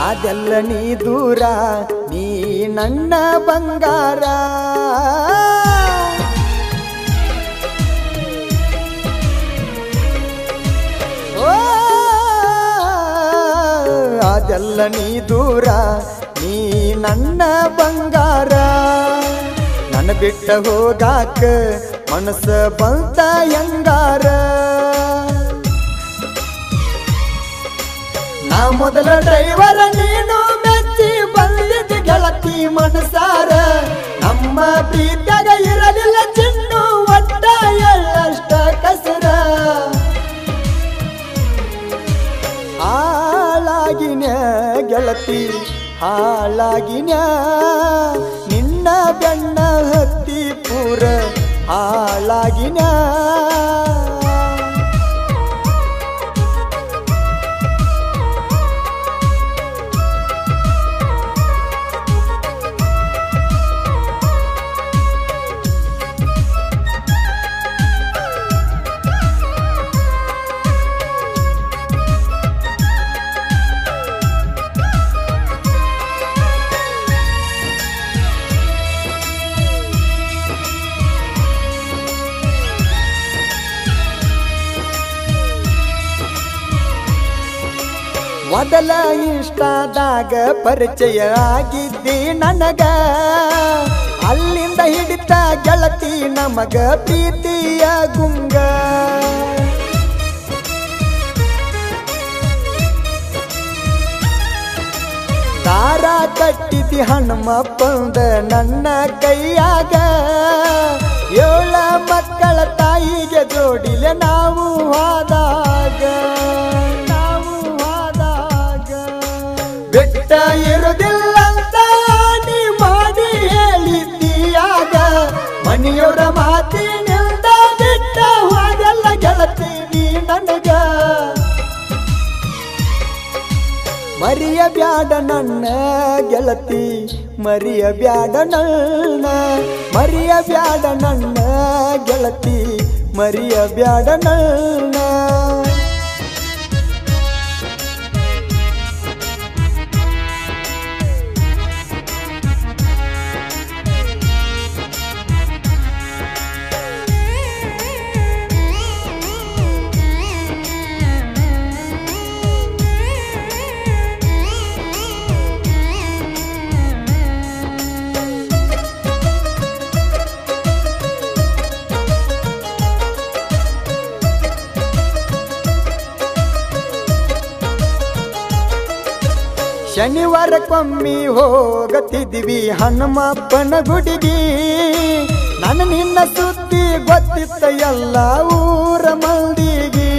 ಅದೆಲ್ಲ ನೀ ದೂರ ನೀ ನನ್ನ ಬಂಗಾರ ಅದೆಲ್ಲ ನೀ ದೂರ ನೀ ನನ್ನ ಬಂಗಾರ ನನ್ನ ಬಿಟ್ಟ ಹೋಗಾಕ ಮನಸ್ಸ ಬಂತ ಹೆಂಗಾರ ನಾ ಮೊದಲ ಡ್ರೈವರ ನೀನು ಮೆಚ್ಚಿ ಬಂದಿದ್ದ ಗೆಳತಿ ಮನಸಾರ ನಮ್ಮ ಪ್ರೀತಿಯಾಗ ಇರಲಿಲ್ಲ ಚಿನ್ನು ಒಟ್ಟ ಎಳ್ಳಷ್ಟ ಕಸರ ಹಾಳಾಗಿನ ಗೆಳತಿ ಹಾಳಾಗಿನ ನಿನ್ನ ಬೆನ್ನ ಹತ್ತಿ ಪೂರ ಹಾಳಾಗಿನ ಮೊದಲ ಇನ್ಸ್ಟಾದಾಗ ಪರಿಚಯ ಆಗಿದ್ದಿ ನನಗ ಅಲ್ಲಿಂದ ಹಿಡಿತ ಗೆಳತಿ ನಮಗ ಪ್ರೀತಿಯ ಗುಂಗ ದಾರ ಕಟ್ಟಿದಿ ಹನುಮಪ್ಪಂದ ನನ್ನ ಕೈಯಾಗ 7 ಮಕ್ಕಳ ತಾಯಿಗೆ ಜೋಡಿಲೆ ನಾವು ಹೋದಾಗ ಬಿಟ್ಟ ಇರುವುದಿಲ್ಲಂತ ನೀ ಮಾಡಿ ಹೇಳಿದ್ದೀಯಾಗ ಮನೆಯವರ ಮಾತಿನಿಂದ ಬಿಟ್ಟ ಹೋಗಲ್ಲ ಗೆಳತಿ ನೀ ನನಗ ಮರಿಯಬ್ಯಾಡ ನನ್ನ ಗೆಳತಿ ಮರಿಯಬ್ಯಾಡ ನನ್ನ ಮರಿಯಬ್ಯಾಡ ನನ್ನ ಗೆಳತಿ ಮರಿಯಬ್ಯಾಡ ನನ್ನ ಶನಿವಾರಕ್ಕೊಮ್ಮಿ ಹೋಗತಿದ್ವಿ ಹನುಮಪ್ಪನ ಗುಡಿಗೆ ನನ್ನ ನಿನ್ನ ಸುದ್ದಿ ಗೊತ್ತಿತ್ತ ಎಲ್ಲ ಊರ ಮಂದಿಗೆ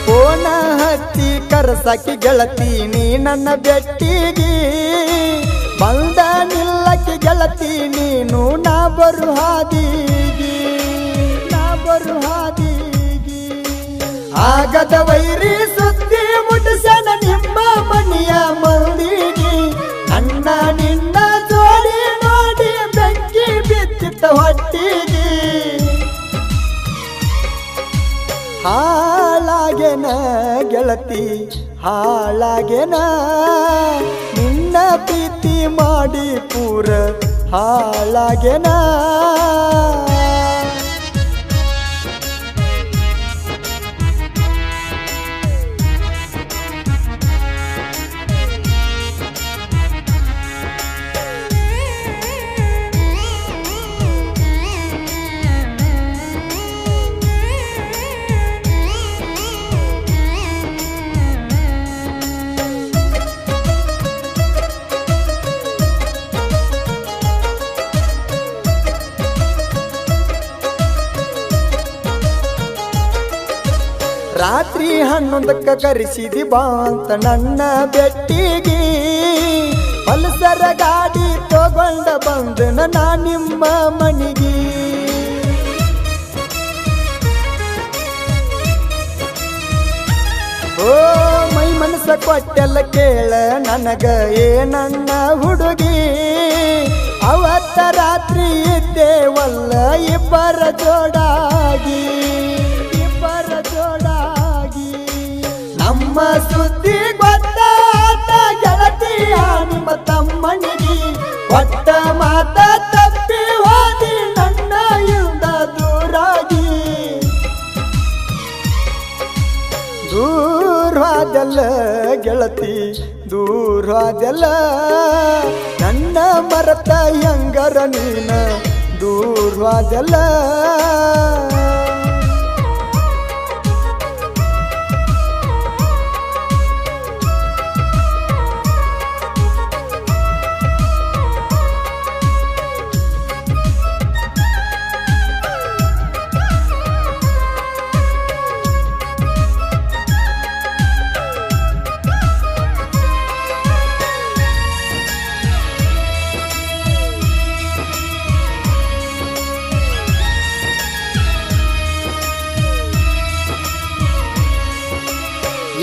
ಫೋನ ಹಚ್ಚಿ ಕರಸಾಕಿ ಗೆಳತಿ ನೀ ನನ್ನ ಬೆಟ್ಟಿಗೆ ಬಂದ ನಿಲ್ಲಕ್ಕೆ ಗೆಳತಿ ನೀನು ನಾ ಬರು ಹಾದಿಗೆ ಆಗದ ವೈರಿ ಸುದ್ದಿ ಮುಟ್ಟಿಸನ ನಿಮ್ಮ ಮನೆಯ ಮಂದಿಗೆ ಅಣ್ಣ ನಿನ್ನ ಜೋಡಿ ನೋಡಿ ಬೆಂಕಿ ಬಿತ್ತಿತ್ತ ಹೊಟ್ಟಿಗೆ ಹಾಳಾಗೆನ ಗೆಳತಿ ಹಾಳಾಗೆನ ನಿನ್ನ ಪ್ರೀತಿ ಮಾಡಿ ಪೂರ ಹಾಳಾಗೆನ ರಾತ್ರಿ 11ಕ್ಕೆ ಕರೆಸಿದಿ ಬಾ ಅಂತ ನನ್ನ ಬೆಟ್ಟಿಗೆ ಪಲ್ಸರ ಗಾಡಿ ತಗೊಂಡ ಬಂದನ ನಾ ನಿಮ್ಮ ಮನೆಗೆ ಓ ಮೈ ಮನಸ್ಸ ಕೊಟ್ಟೆಲ್ಲ ಕೇಳ ನನಗ ನನ್ನ ಹುಡುಗಿ ಅವತ್ತ ರಾತ್ರಿ ಇದ್ದೇವಲ್ಲ ಇಬ್ಬರ ಜೋಡಾಗಿ ನಮ್ಮ ಸುದ್ದಿ ಗೊತ್ತಾತ ಗೆಳತಿಯ ನಿಮ್ಮ ತಮ್ಮನಿಗೆ ಒಟ್ಟ ಮಾತ ತಪ್ಪಿ ಹೋದಿ ನನ್ನ ಇಂದ ದೂರಾಗಿ ದೂರವಾದಲ್ಲ ಗೆಳತಿ ದೂರವಾದಲ್ಲ ನನ್ನ ಮರತ ಹೆಂಗರ ನೀನ ದೂರವಾದಲ್ಲ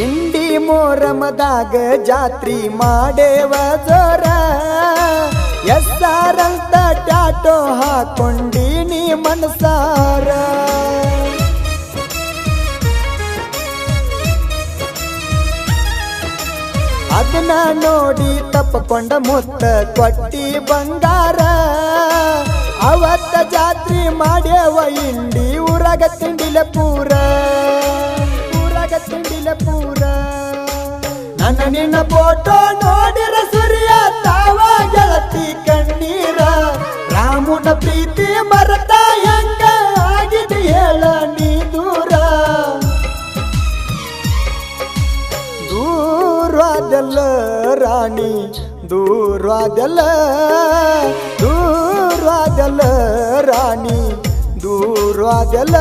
ಇಂಡಿ ಮೋರಮದಾಗ ಜಾತ್ರಿ ಮಾಡೇವ ಜೋರ ಎಸ್ಸಾರಂತ ಟ್ಯಾಟೋ ಹಾಕೊಂಡೀನಿ ಮನಸಾರ ಅದನ್ನ ನೋಡಿ ತಪ್ಪಕೊಂಡ ಮುತ್ತ ಕೊಟ್ಟಿ ಬಂಗಾರ ಅವತ್ತ ಜಾತ್ರಿ ಮಾಡ್ಯವ ಇಂಡಿ ಊರಾಗ ತಿಂಡಿಲ ಪೂರ ತಿಂಡಿಲ ಪೂರ ನನ್ನ ನಿನ್ನ ಫೋಟೋ ನೋಡಿರ ಸುರಿಯ ತಾವ ಗೆಳತಿ ಕಣ್ಣೀರ ರಾಮನ ಪ್ರೀತಿ ಮರತ ಹೆಂಗ ಆಗಿದೆ ಹೇಳ ನೀ ದೂರ ದೂರವಾದಲ್ಲ ರಾಣಿ ದೂರವಾದಲ್ಲ ದೂರವಾದಲ್ಲ ರಾಣಿ ದೂರವಾದಲ್ಲ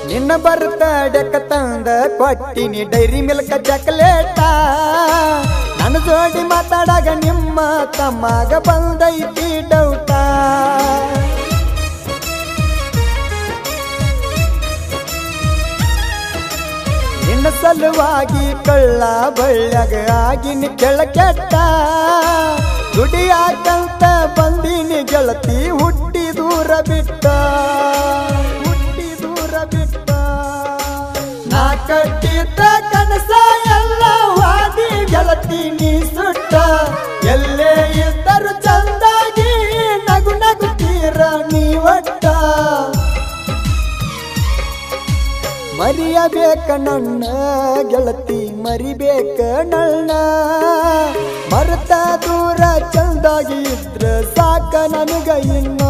ನಿನ್ನ ಬರ್ತಡಕ ತಂದ ಕೊಟ್ಟಿನಿ ಡೈರಿ ಮಿಲ್ಕ್ ಚಾಕ್ಲೇಟ ನನ್ನ ಜೋಡಿ ಮಾತಾಡಾಗ ನಿಮ್ಮ ತಮ್ಮಾಗ ಬಂದೈತಿ ಡೌಟ ನಿನ್ನ ಸಲುವಾಗಿ ಕಳ್ಳ ಬಳ್ಳ್ಯಾಗ ಆಗಿನಿ ಕೆಳಕೆಟ್ಟ ದುಡಿಯಾಕಂತ ಬಂದಿನಿ ಗೆಳತಿ ಹುಟ್ಟಿ ದೂರ ಬಿಟ್ಟ ನಾ ಕಟ್ಟಿದ್ದ ಕನಸ ಎಲ್ಲ ವಾದಿ ಗೆಳತಿ ನೀ ಸುಟ್ಟ ಎಲ್ಲೇ ಇದ್ದರು ಚಂದಾಗಿ ನಗು ನಗುತ್ತೀರ ನೀ ಒಟ್ಟ ಮರಿಯಬೇಕ ನನ್ನ ಗೆಳತಿ ಮರಿಬೇಕ ನನ್ನ ಮರೆತ ದೂರ ಚಂದಾಗಿ ಇದ್ರ ಸಾಕ ನನಗ ಇನ್ನ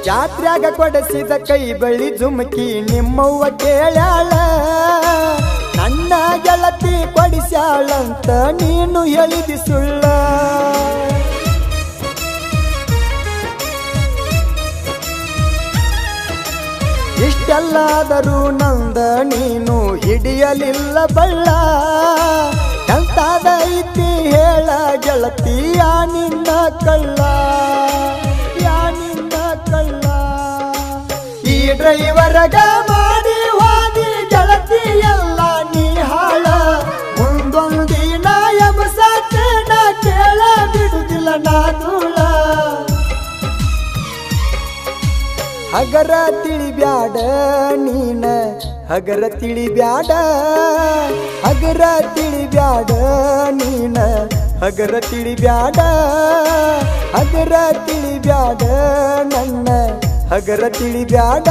ಜಾತ್ರ್ಯಾಗ ಕೊಡಿಸಿದ ಕೈ ಬಳಿ ಜುಮಕಿ ನಿಮ್ಮವ್ವ ಕೇಳ್ಯಾಳ ನನ್ನ ಗೆಳತಿ ಕೊಡಿಸ್ಯಾಳಂತ ನೀನು ಹೇಳಿದಿ ಸುಳ್ಳ ಇಷ್ಟೆಲ್ಲಾದರೂ ನಂದ ನೀನು ಹಿಡಿಯಲಿಲ್ಲ ಬಳ್ಳ ಎಂತಾದೈತಿ ಹೇಳ ಗೆಳತಿಯ ನಿನ್ನ ಕಳ್ಳ ಈ ಡ್ರೈವರ್ಗ ಮಾಡಿ ಹೋದಿ ಗೆಳತಿ ಎಲ್ಲ ನೀ ಹಾಳ ಮುಂದೊಂದಿನ ಎಬಸನ ಕೇಳ ಬಿಡುದಿಲ್ಲ ನಾ ಧೂಳ ಹಗರ ತಿಳಿಬ್ಯಾಡ ನೀನ ಹಗರ ತಿಳಿಬ್ಯಾಡ ಹಗರ ತಿಳಿಬ್ಯಾಡ ನೀನ ಹಗರ ತಿಳಿಬ್ಯಾಡ ಹಗರ ತಿಳಿಬ್ಯಾಡ ನನ್ನ ಹಗರ ತಿಳಿಬ್ಯಾಡ